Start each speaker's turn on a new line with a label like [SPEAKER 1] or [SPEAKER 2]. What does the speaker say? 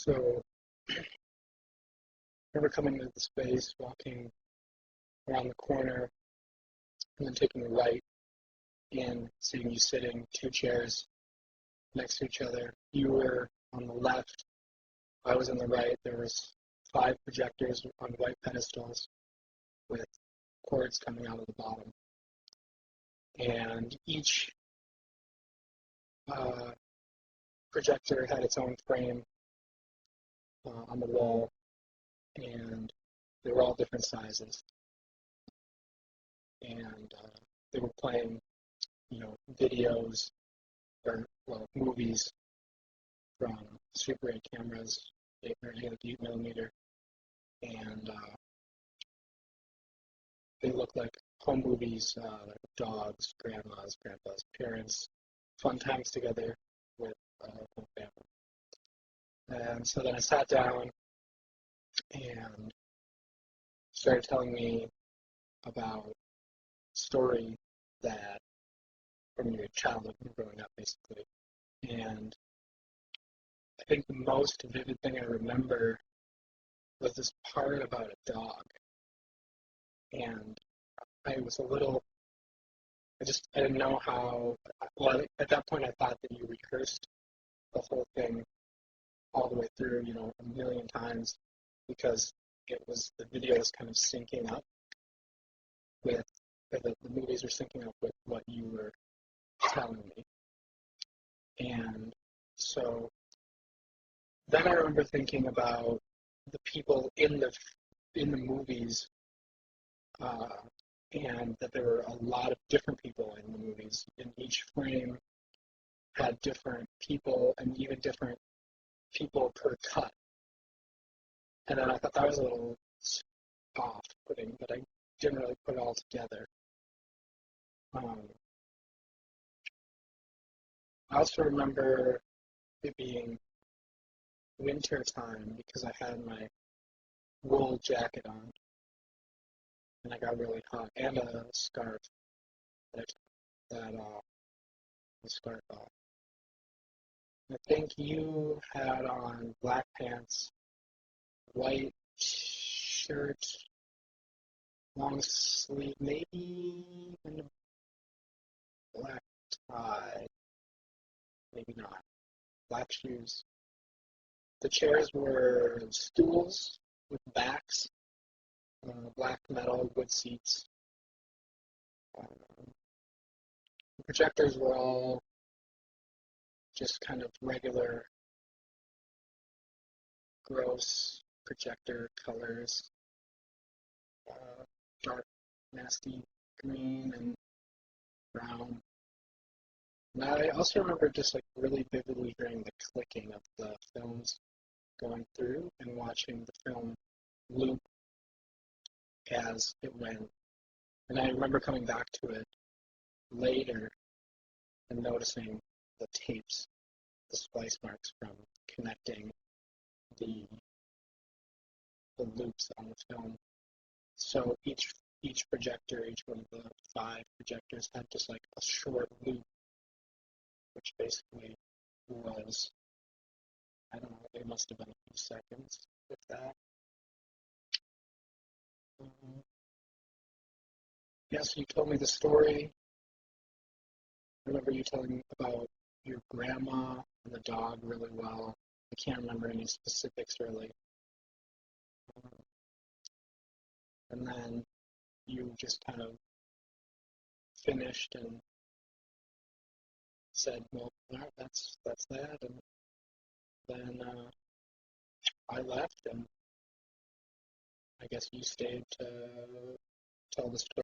[SPEAKER 1] So I remember coming into the space, walking around the corner, and then taking a right and seeing you sitting 2 chairs next to each other. You were on the left, I was on the right. There was 5 projectors on white pedestals with cords coming out of the bottom. And each uh, projector had its own frame on the wall, and they were all different sizes. And they were playing, videos or movies from Super 8 cameras, 8 millimeter, and they look like home movies, like dogs, grandmas, grandpas, parents, fun times together with whole family. And so then I sat down and started telling me about a story that from your childhood growing up, basically. And I think the most vivid thing I remember was this part about a dog. And I was I didn't know how, well, at that point I thought that you rehearsed the whole thing all the way through, a million times, because the video was kind of syncing up with, the movies were syncing up with what you were telling me. And so then I remember thinking about the people in the movies, and that there were a lot of different people in the movies. And each frame had different people, and even different people per cut. And then I thought that was a little off-putting, but I didn't really put it all together. I also remember it being winter time because I had my wool jacket on, and I got really hot, and a scarf that the scarf off. I think you had on black pants, white shirt, long sleeve, maybe even a black tie, maybe not. Black shoes. The chairs were stools with backs, black metal wood seats. The projectors were all just kind of regular, gross projector colors, dark, nasty green and brown. And I also remember just like really vividly hearing the clicking of the films going through and watching the film loop as it went. And I remember coming back to it later and noticing the tapes, the splice marks from connecting the loops on the film. So each projector, each one of the 5 projectors had just like a short loop, which basically was, I don't know, it must have been a few seconds with that. Yes, you told me the story. I remember you telling me about your grandma and the dog really well. I can't remember any specifics really. And then you just kind of finished and said, well, all right, that's that. And then I left, and I guess you stayed to tell the story.